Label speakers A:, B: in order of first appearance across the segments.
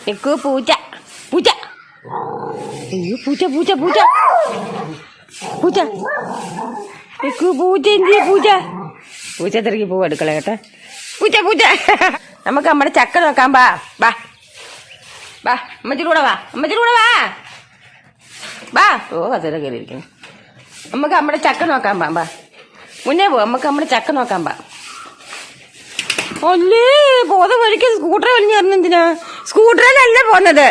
A: നിക്കു പൂച്ച പൂച്ച അയ്യോ പൂച്ച പൂച്ച പൂച്ച പൂച്ച നിക്കു പൂച്ച എന്തിയ പൂച്ച പൂച്ച തിരക്കി പോവും അടുക്കള കേട്ടാ പൂച്ച പൂച്ച നമുക്ക് നമ്മുടെ ചക്ക നോക്കാം ബാ ബാ ബാ അമ്മച്ചിയുടെ കൂടെ വാ അമ്മച്ചിയുടെ കൂടെ വാ ബാ ഓ അതിനെ കയറിയിരിക്കുന്നു നമുക്ക് നമ്മുടെ ചക്ക നോക്കാൻ പാ ബാ മുന്നേ പോ നമുക്ക് നമ്മുടെ ചക്ക നോക്കാൻ പാ ഒല്ലേ ബോധം ഒരിക്കൽ സ്കൂട്ടർ വലിഞ്ഞു പറഞ്ഞു എന്തിനാ സ്കൂട്ടറിലല്ല പോന്നത്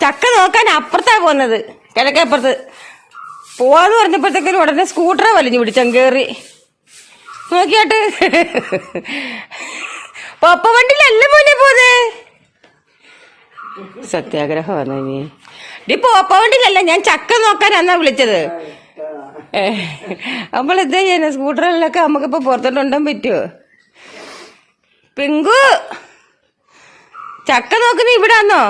A: ചക്ക നോക്കാൻ അപ്പുറത്താ പോന്നത് കിഴക്കപ്പുറത്ത് പോവാന്ന് പറഞ്ഞപ്പോഴത്തേക്കും ഉടനെ സ്കൂട്ടറെ വലിഞ്ഞു പിടിച്ചം കേറി നോക്കിയാട്ട് പപ്പ വണ്ടിയിലല്ല മോനെ പോന്നെ സത്യാഗ്രഹമാണ് ഇനി ഡി പോപ്പ വണ്ടിയിലല്ല ഞാൻ ചക്ക നോക്കാനാന്നാ വിളിച്ചത് നമ്മൾ എന്താ ചെയ്യുന്നത് സ്കൂട്ടറിലൊക്കെ നമുക്കിപ്പോ പുറത്തോട്ടുണ്ടാൻ പറ്റുമോ പിങ്കു ചക്ക നോക്കുന്ന ഇവിടാന്നോ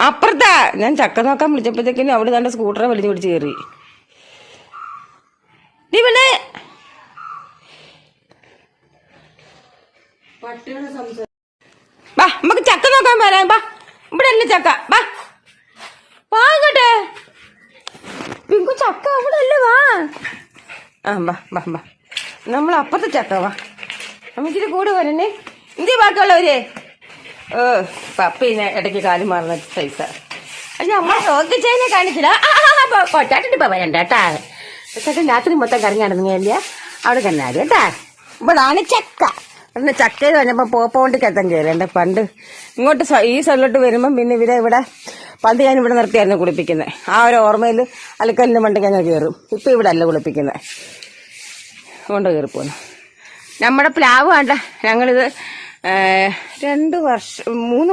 A: അപ്പുറത്താ ഞാൻ ചക്ക നോക്കാൻ വിളിച്ചപ്പോഴത്തേക്കിനും അവിടെ തന്നെ സ്കൂട്ടറെ വലിഞ്ഞു പിടിച്ച് കയറി ഇവിടെ ബാ നമുക്ക് ചക്ക നോക്കാൻ വരാം ബാ ഇവിടെ അല്ലേ ചക്ക ബാ വാ ഇങ്ങോട്ടെ പിങ്കു ചക്ക അവിടെ അല്ലേ വാ ആ ബാ ബാ ബാ നമ്മൾ അപ്പുറത്തെ ചക്ക വാ നമുക്കിത് കൂടെ വരണേ എന്തി ബാക്കിയുള്ളവര് പപ്പീനെ ഇടയ്ക്ക് കാലും മാറുന്ന സൈസ അയ്യോ അമ്മ നോക്കിച്ചതിനെ കാണിച്ചില്ല കൊട്ടാട്ടിട്ട് ഇപ്പൊ വരണ്ടേട്ടാ ചേട്ടൻ രാത്രി മൊത്തം കറങ്ങാടുന്നില്ല അവിടെ കന്നാല് കേട്ടാ ഇവിടാണ് ചക്ക പിന്നെ ചക്കയിൽ വന്നപ്പോ പോപ്പോണ്ടിക്ക് എത്താൻ കയറേണ്ട പണ്ട് ഇങ്ങോട്ട് ഈ സ്ഥലത്തോട്ട് വരുമ്പം പിന്നെ ഇവിടെ പണ്ട് ഞാൻ ഇവിടെ നിർത്തിയായിരുന്നു കുളിപ്പിക്കുന്നത് ആ ഒരു ഓർമ്മയിൽ അലക്കല്ലിന് മണ്ടയ്ക്ക് ഞാൻ കയറും ഇപ്പൊ ഇവിടെ അല്ല കുളിപ്പിക്കുന്നത് കൊണ്ട് കയറിപ്പോന്നു നമ്മുടെ പ്ലാവ് വേണ്ട ഞങ്ങളിത് 3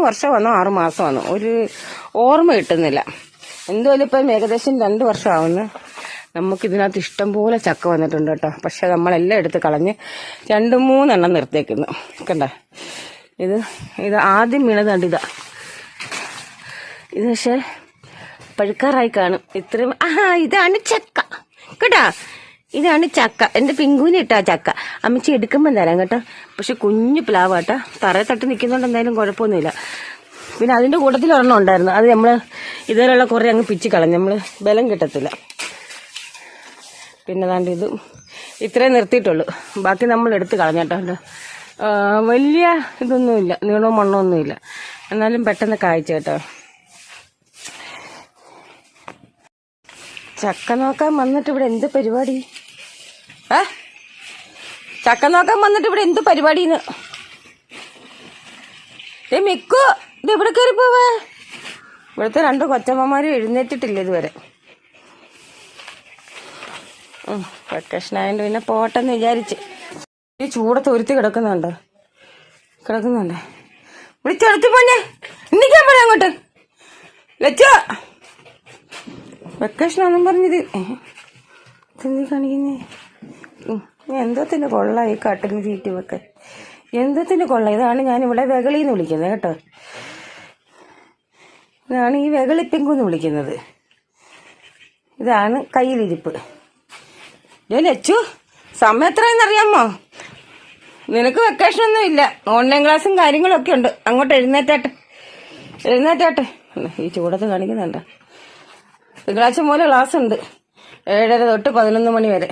A: വർഷം വന്നോ 6 മാസം വന്നോ ഒരു ഓർമ്മ കിട്ടുന്നില്ല എന്തുമായാലും ഇപ്പം ഏകദേശം 2 വർഷം ആവുന്നു നമുക്കിതിനകത്ത് ഇഷ്ടം പോലെ ചക്ക വന്നിട്ടുണ്ട് കേട്ടോ പക്ഷെ നമ്മളെല്ലാം എടുത്ത് കളഞ്ഞ് 2-3 എണ്ണം നിർത്തിയേക്കുന്നു കണ്ട ഇത് ആദ്യം വീണത് കണ്ടിതാ ഇത് പക്ഷെ പഴുക്കാറായി കാണും ഇത്രയും ഇതാണ് ചക്ക കേട്ടാ ഇതാണ് ചക്ക എന്റെ പിങ്കുവിന് ഇട്ടാ ചക്ക അമ്മച്ചി എടുക്കുമ്പോൾ തരാം കേട്ടോ പക്ഷെ കുഞ്ഞു പ്ലാവാട്ടാ തറയെ തട്ടി നിൽക്കുന്നതുകൊണ്ട് എന്തായാലും കുഴപ്പമൊന്നുമില്ല പിന്നെ അതിന്റെ കൂട്ടത്തിൽ ഒരെണ്ണം ഉണ്ടായിരുന്നു അത് നമ്മള് ഇതുവരെയുള്ള കുറെ അങ്ങ് പിച്ച് കളഞ്ഞു നമ്മള് ബലം കിട്ടത്തില്ല പിന്നെ അതാണ്ട് ഇത് ഇത്രയും നിർത്തിയിട്ടുള്ളൂ ബാക്കി നമ്മൾ എടുത്ത് കളഞ്ഞിട്ടോ വലിയ ഇതൊന്നുമില്ല നീളവും മണ്ണൊന്നുമില്ല എന്നാലും പെട്ടെന്ന് കായ്ച്ച കേട്ടോ ചക്ക നോക്കാൻ വന്നിട്ട് ഇവിടെ എന്ത് പരിപാടി ചക്ക നോക്കാൻ വന്നിട്ട് ഇവിടെ എന്ത് പരിപാടിന്ന് മിക്കു ഇത് എവിടെ കയറി പോവേ ഇവിടുത്തെ 2 കൊച്ചമ്മമാരും എഴുന്നേറ്റിട്ടില്ല ഇതുവരെ വെക്കേഷൻ പിന്നെ പോട്ടെന്ന് വിചാരിച്ച് ഈ ചൂടത്ത് ഒരുത്തി കിടക്കുന്നുണ്ടേ വിളിച്ചെടുത്തി പോന്നെ ഇന്നിക്കാൻ പറയാം അങ്ങോട്ട് ലച്ചോ വെക്കേഷനാന്നും പറഞ്ഞത് എന്ത് കാണിക്കുന്നേ എന്തോത്തിന്റെ കൊള്ള ഈ കാട്ടിന് തീറ്റി വെക്കാൻ എന്തോത്തിന്റെ കൊള്ള ഇതാണ് ഞാനിവിടെ വെകളിന്ന് വിളിക്കുന്നത് കേട്ടോ ഇതാണ് ഈ വെകളിപ്പിങ്കുന്ന് വിളിക്കുന്നത് ഇതാണ് കയ്യിലിരിപ്പ് ലച്ചു സമയം എത്രയെന്നറിയാമോ നിനക്ക് വെക്കേഷനൊന്നും ഇല്ല ഓൺലൈൻ ക്ലാസ്സും കാര്യങ്ങളൊക്കെ ഉണ്ട് അങ്ങോട്ട് എഴുന്നേറ്റാട്ടെ ഈ ചൂടത്ത് കാണിക്കുന്നുണ്ടോ തിങ്കളാഴ്ച മുതൽ ക്ലാസ് ഉണ്ട് 7:30 തൊട്ട് 11 മണി വരെ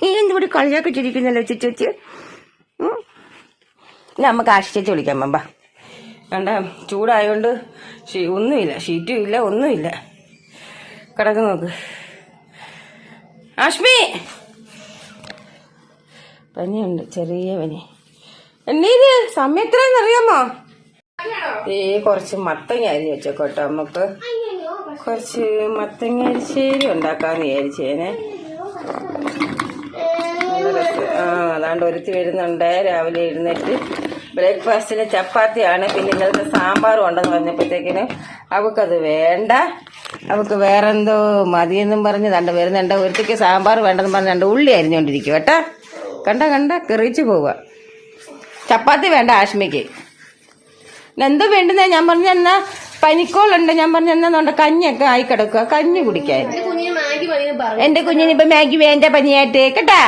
A: ഈ എന്തുകൂടി കളിയാക്കി ചിരിക്കുന്നല്ലോ ചേച്ചി നമുക്ക് ആശിച്ചേച്ച് വിളിക്കാം പമ്പ കണ്ട ചൂടായോണ്ട് ഒന്നുമില്ല ഷീറ്റും ഇല്ല ഒന്നുമില്ല കിടക്ക് നോക്ക് ആഷ്മി പനിയുണ്ട് ചെറിയ പനി എന്നീത് സമയം എത്രയെന്നറിയാമോ കുറച്ച് മത്തങ്ങ അരി വെച്ചോട്ടോ നമുക്ക് കുറച്ച് മത്തങ്ങ അരിശ്ശേരി ഉണ്ടാക്കാന്ന് വിചാരിച്ചേനെ അതാണ്ട് ഒരുത്തി വരുന്നുണ്ട് രാവിലെ എഴുന്നേറ്റ് ബ്രേക്ക്ഫാസ്റ്റിന് ചപ്പാത്തിയാണ് പിന്നെ ഇന്നലത്തെ സാമ്പാറും ഉണ്ടെന്ന് പറഞ്ഞപ്പോഴത്തേക്കിന് അവൾക്കത് വേണ്ട അവൾക്ക് വേറെന്തോ മതിയെന്നും പറഞ്ഞ് വരുന്നുണ്ട് ഒരുത്തിക്ക് സാമ്പാർ വേണ്ടെന്ന് പറഞ്ഞ് 2 ഉള്ളി അരിഞ്ഞോണ്ടിരിക്കും കേട്ടാ കണ്ട കെറിച്ച് പോവുക ചപ്പാത്തി വേണ്ട ആഷ്മിക്ക് എന്തോ വേണ്ടുന്നേ ഞാൻ പറഞ്ഞ എന്നാ പനിക്കോളുണ്ട് ഞാൻ പറഞ്ഞ എന്നാന്നുണ്ട് കഞ്ഞിയൊക്കെ ആയി കിടക്കുക കഞ്ഞി കുടിക്കാൻ എന്റെ കുഞ്ഞിന് ഇപ്പൊ മാഗി വേണ്ട പനിയായിട്ട് കേട്ടാ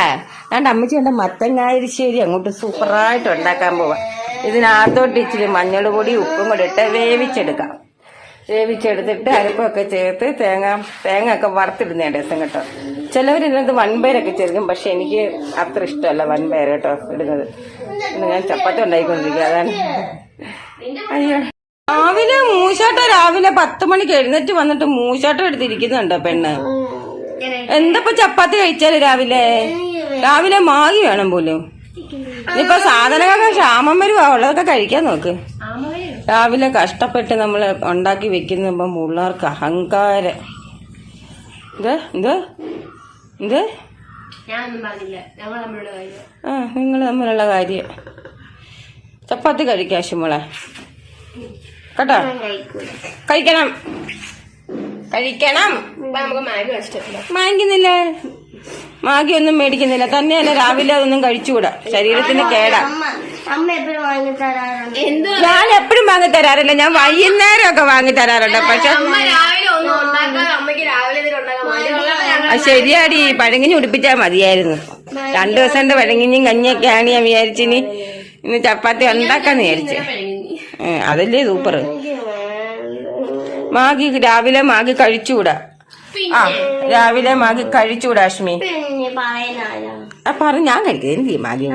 A: അമ്മച്ചി എന്റെ മത്തങ്ങായിരിശ്ശേരി അങ്ങോട്ട് സൂപ്പറായിട്ട് ഉണ്ടാക്കാൻ പോവാ ഇതിനകത്തോട്ട് ഇച്ചിരി മഞ്ഞൾ പൊടി ഉപ്പും കൂടി ഇട്ട് വേവിച്ചെടുക്കാം. വേവിച്ചെടുത്തിട്ട് അരപ്പൊക്കെ ചേർത്ത് തേങ്ങ ഒക്കെ വറുത്തിടുന്ന രസം കേട്ടോ. ചിലവർ ഇതിനകത്ത് വൻപയറൊക്കെ ചേർക്കും, പക്ഷെ എനിക്ക് അത്ര ഇഷ്ടമല്ല വൻപയർ കേട്ടോ ഇടുന്നത്. ഞാൻ ചപ്പാത്തി ഉണ്ടായിക്കൊണ്ടിരിക്കുക, അതാണ്. അയ്യോ, രാവിലെ 10 മണിക്ക് എഴുന്നേറ്റ് വന്നിട്ട് മൂശാട്ടം എടുത്തിരിക്കുന്നുണ്ടോ പെണ്ണ്? എന്തപ്പോ ചപ്പാത്തി കഴിച്ചാല് രാവിലെ മാഗി വേണം പോലും. ഇപ്പൊ സാധനങ്ങളൊക്കെ ക്ഷാമം വരുവാ, ഉള്ളതൊക്കെ കഴിക്കാൻ നോക്ക്. രാവിലെ കഷ്ടപ്പെട്ട് നമ്മൾ ഉണ്ടാക്കി വെക്കുമ്പോ പിള്ളേർക്ക് അഹങ്കാരം. നിങ്ങൾ തമ്മിലുള്ള കാര്യം. ചപ്പാത്തി കഴിക്കാം ശുമോളെ കേട്ടോ. കഴിക്കണം. വാങ്ങിക്കുന്നില്ലേ? മാഗി ഒന്നും മേടിക്കുന്നില്ല. തന്നെയല്ല രാവിലെ അതൊന്നും കഴിച്ചുകൂടാ, ശരീരത്തിന് കേടാ. ഞാൻ എപ്പോഴും വാങ്ങി തരാറില്ല, ഞാൻ വൈകുന്നേരം ഒക്കെ വാങ്ങി തരാറുണ്ട്. പക്ഷെ ശരിയാടി, പഴങ്ങിഞ്ഞ് ഉടിപ്പിച്ചാ മതിയായിരുന്നു. 2 ദിവസം പഴങ്ങിഞ്ഞും കഞ്ഞിയൊക്കെയാണ് ഞാൻ വിചാരിച്ചിനി ഇന്ന് ചപ്പാത്തി ഉണ്ടാക്കാന്ന് വിചാരിച്ചേ. അതല്ലേ സൂപ്പർ. മാഗി രാവിലെ മാഗി കഴിച്ചുകൂടാ. രാവിലെ മാഗി കഴിച്ചുകൂടാ അശ്മി. പറഞ്ഞു ഞാൻ കഴിക്കുന്നത്. എനിക്ക് മാഗി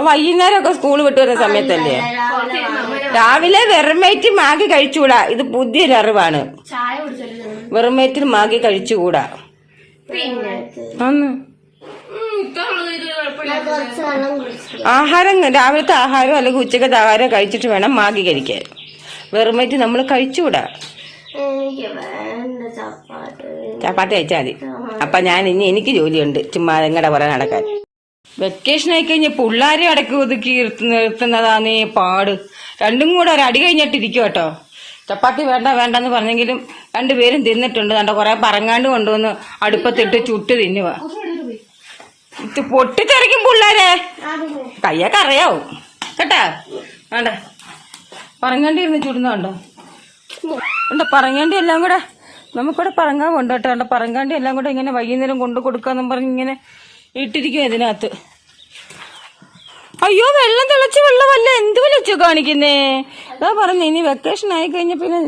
A: വൈകുന്നേരം ഒക്കെ സ്കൂൾ വിട്ടു വരുന്ന സമയത്തല്ലേ. രാവിലെ വെറുമേറ്റ് മാഗി കഴിച്ചുകൂടാ. ഇത് പുതിയൊരു അറിവാണ്. വെറുമേറ്റിൽ മാഗി കഴിച്ചുകൂടാ. ആഹാരം രാവിലത്തെ ആഹാരം അല്ലെങ്കിൽ ഉച്ചക്കത്തെ ആഹാരം കഴിച്ചിട്ട് വേണം മാഗി കഴിക്കാൻ. വെറുമേറ്റ് നമ്മൾ കഴിച്ചുകൂടാ. ചപ്പാത്തി കഴിച്ചാൽ മതി. അപ്പൊ ഞാൻ എനിക്ക് ജോലിയുണ്ട്, ചുമ്മാ എങ്ങടെ പുറകെ നടക്കാൻ. വെക്കേഷൻ ആയി കഴിഞ്ഞ് പിള്ളേരെ അടക്കി ഒതുക്കി നിർത്തുന്നതാന്നേ പാട്. രണ്ടും കൂടെ ഒരു അടി കഴിഞ്ഞിട്ടിരിക്കും കേട്ടോ. ചപ്പാത്തി വേണ്ടെന്ന് പറഞ്ഞെങ്കിലും 2 പേരും തിന്നിട്ടുണ്ട്. കണ്ടോ, കുറെ പറങ്ങാണ്ട് കൊണ്ടുവന്ന് അടുപ്പത്തിട്ട് ചുട്ട് തിന്നുക. പൊട്ടിത്തെറിക്കും പിള്ളേരെ, കയ്യൊക്കെ അറിയാവും കേട്ടാ. വേണ്ട പറങ്ങാണ്ടി ഇരുന്ന് ചുടുന്നുണ്ടോ? ഉണ്ട് പറങ്ങാണ്ടി എല്ലാം കൂടെ നമുക്കിവിടെ പറങ്ങാൻ കൊണ്ടോട്ടോ. കണ്ടോ, പറങ്ങാണ്ടി എല്ലാം കൂടെ ഇങ്ങനെ വൈകുന്നേരം കൊണ്ടു കൊടുക്കാന്നും പറഞ്ഞ് ഇങ്ങനെ ഇട്ടിരിക്കും ഇതിനകത്ത്. അയ്യോ, വെള്ളം തിളച്ച് വെള്ളമല്ല, എന്ത് വിളിച്ചു കാണിക്കുന്നേ? അതാ പറഞ്ഞു, ഇനി വെക്കേഷൻ ആയി കഴിഞ്ഞ പിന്നെ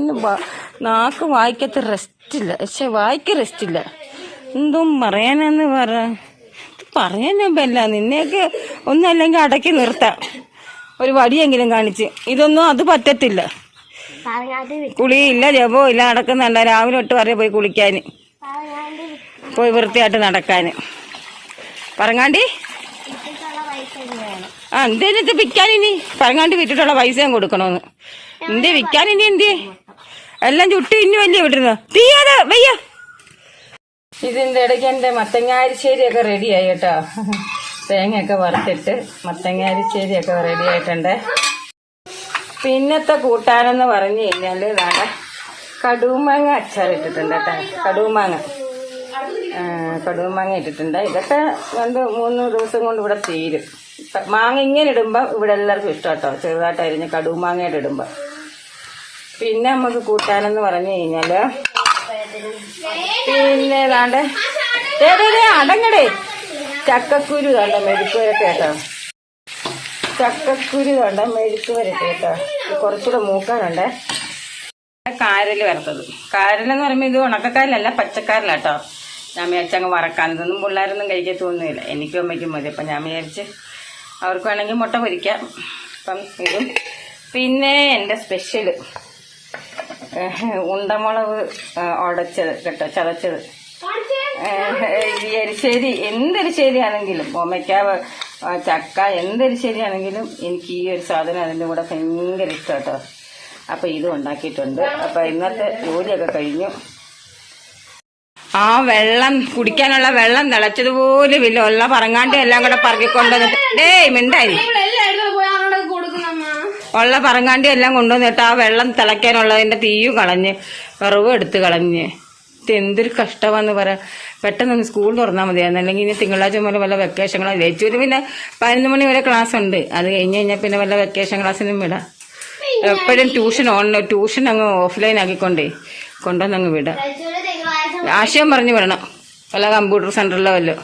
A: നാക്ക് വായിക്കത്ത് റെസ്റ്റില്ല. പക്ഷെ വായിക്ക് റെസ്റ്റില്ല. എന്തും പറയാനെന്ന് പറയാനല്ല, നിന്നെയൊക്കെ ഒന്നല്ലെങ്കിൽ അടക്കി നിർത്താം, ഒരു വടിയെങ്കിലും കാണിച്ച്. ഇതൊന്നും അത് പറ്റത്തില്ല. കുളിയില്ല, ജപോ ഇല്ല, നടക്കുന്നുണ്ട. രാവിലെ തൊട്ട് പറയാ പോയി കുളിക്കാന്, പോയി വൃത്തിയായിട്ട് നടക്കാന്. പറങ്ങാണ്ടി എന്തേനത് വിൽക്കാനിനി? പറങ്ങാണ്ടി വിറ്റിട്ടുള്ള പൈസയും കൊടുക്കണോന്ന്. എന്തേ വിൽക്കാനിനി? എന്തേ എല്ലാം ചുട്ടി ഇനി വലിയ വിട്ടിരുന്നു തീയാതെ വയ്യ. ഇതിന്റെ ഇടയ്ക്ക് എന്റെ മത്തങ്ങാരിശ്ശേരിയൊക്കെ റെഡിയായി കേട്ടോ. തേങ്ങയൊക്കെ വറുത്തിട്ട് മത്തങ്ങാരിശ്ശേരിയൊക്കെ റെഡി ആയിട്ടുണ്ട്. പിന്നത്തെ കൂട്ടാനെന്ന് പറഞ്ഞു കഴിഞ്ഞാല് നാളെ കടുമാങ്ങ അച്ചാറിട്ടിട്ടുണ്ട് കേട്ടോ. കടുമാങ്ങ ഇട്ടിട്ടുണ്ട്. ഇതൊക്കെ 2-3 ദിവസം കൊണ്ട് ഇവിടെ തീരും. മാങ്ങ ഇങ്ങനെ ഇടുമ്പോ ഇവിടെ എല്ലാവർക്കും ഇഷ്ടം കേട്ടോ, ചെറുതായിട്ട് അരിഞ്ഞ് കടുമാങ്ങയുടെ ഇടുമ്പോ. പിന്നെ നമുക്ക് കൂട്ടാനെന്ന് പറഞ്ഞു കഴിഞ്ഞാല് പിന്നെ ഏതാണ്ട് അടങ്ങടേ ചക്കക്കുരു കണ്ട മെഴുക്ക് വരട്ടെ കേട്ടോ. ചക്കക്കുരു കണ്ട മെഴുക്ക് വരട്ടെ കേട്ടോ. കുറച്ചുകൂടെ മൂക്കാനുണ്ടേ. കാരല് വറുത്തത്. കാരലെന്ന് പറയുമ്പോൾ ഇത് ഉണക്കക്കാരലല്ല, പച്ചക്കാരലാട്ടോ. ഞാൻ വിചാരിച്ചങ്ങ് വറക്കാൻ. ഇതൊന്നും പിള്ളേരൊന്നും കഴിക്കത്തൊന്നുമില്ല, എനിക്കും അമ്മയ്ക്കും മതി. അപ്പം ഞാൻ വിചാരിച്ച് അവർക്ക് വേണമെങ്കിൽ മുട്ട പൊരിക്കാം. അപ്പം ഇതും പിന്നെ എൻ്റെ സ്പെഷ്യൽ ഉണ്ടമുളക് ഉടച്ചത് കേട്ടോ, ചതച്ചത്. എരിശ്ശേരി, എന്തെരിശ്ശേരിയാണെങ്കിലും ഓമയ്ക്ക, ചക്ക, എന്തെരിശ്ശേരിയാണെങ്കിലും എനിക്ക് ഈ ഒരു സാധനം അതിൻ്റെ കൂടെ ഭയങ്കര ഇഷ്ടം കേട്ടോ. അപ്പം ഇതും ഉണ്ടാക്കിയിട്ടുണ്ട്. അപ്പം ഇന്നത്തെ ജോലിയൊക്കെ കഴിഞ്ഞു. ആ വെള്ളം കുടിക്കാനുള്ള വെള്ളം തിളച്ചതുപോലും ഇല്ല. ഉള്ള പറങ്ങാണ്ടി എല്ലാം കൂടെ പറക്കിക്കൊണ്ടുവന്നിട്ട് മിണ്ടായി ഉള്ള പറങ്ങാണ്ടി എല്ലാം കൊണ്ടുവന്നിട്ട് ആ വെള്ളം തിളയ്ക്കാനുള്ളതിന്റെ തീയും കളഞ്ഞ് വിറവും എടുത്ത് കളഞ്ഞ്. എന്തൊരു കഷ്ടമാന്ന് പറയാം. പെട്ടെന്ന് സ്കൂൾ തുറന്നാൽ മതിയായിരുന്നു. അല്ലെങ്കിൽ ഇനി തിങ്കളാഴ്ച മുതൽ വല്ല വെക്കേഷനോ ലേച്ചൂര് പിന്നെ 11 മണി വരെ ക്ലാസ് ഉണ്ട്. അത് കഴിഞ്ഞ് കഴിഞ്ഞാൽ പിന്നെ വല്ല വെക്കേഷൻ ക്ലാസ്സിനും വിടാം. എപ്പോഴും ട്യൂഷൻ അങ്ങ് ഓഫ്ലൈൻ ആക്കിക്കൊണ്ടേ കൊണ്ടുവന്നങ്ങ് വിടാം. ആശയം പറഞ്ഞു വിടണം, വല്ല കമ്പ്യൂട്ടർ സെന്ററിലോ വല്ലോ.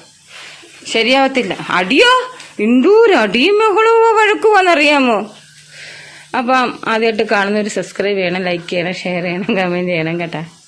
A: ശരിയാവത്തില്ല. അടിയോ എന്തോരം അടിയും ബഹളവോ വഴക്കുവാന്നറിയാമോ. അപ്പം ആദ്യമായിട്ട് കാണുന്നവർ സബ്സ്ക്രൈബ് ചെയ്യണം, ലൈക്ക് ചെയ്യണം, ഷെയർ ചെയ്യണം, കമൻറ്റ് ചെയ്യണം കേട്ടോ.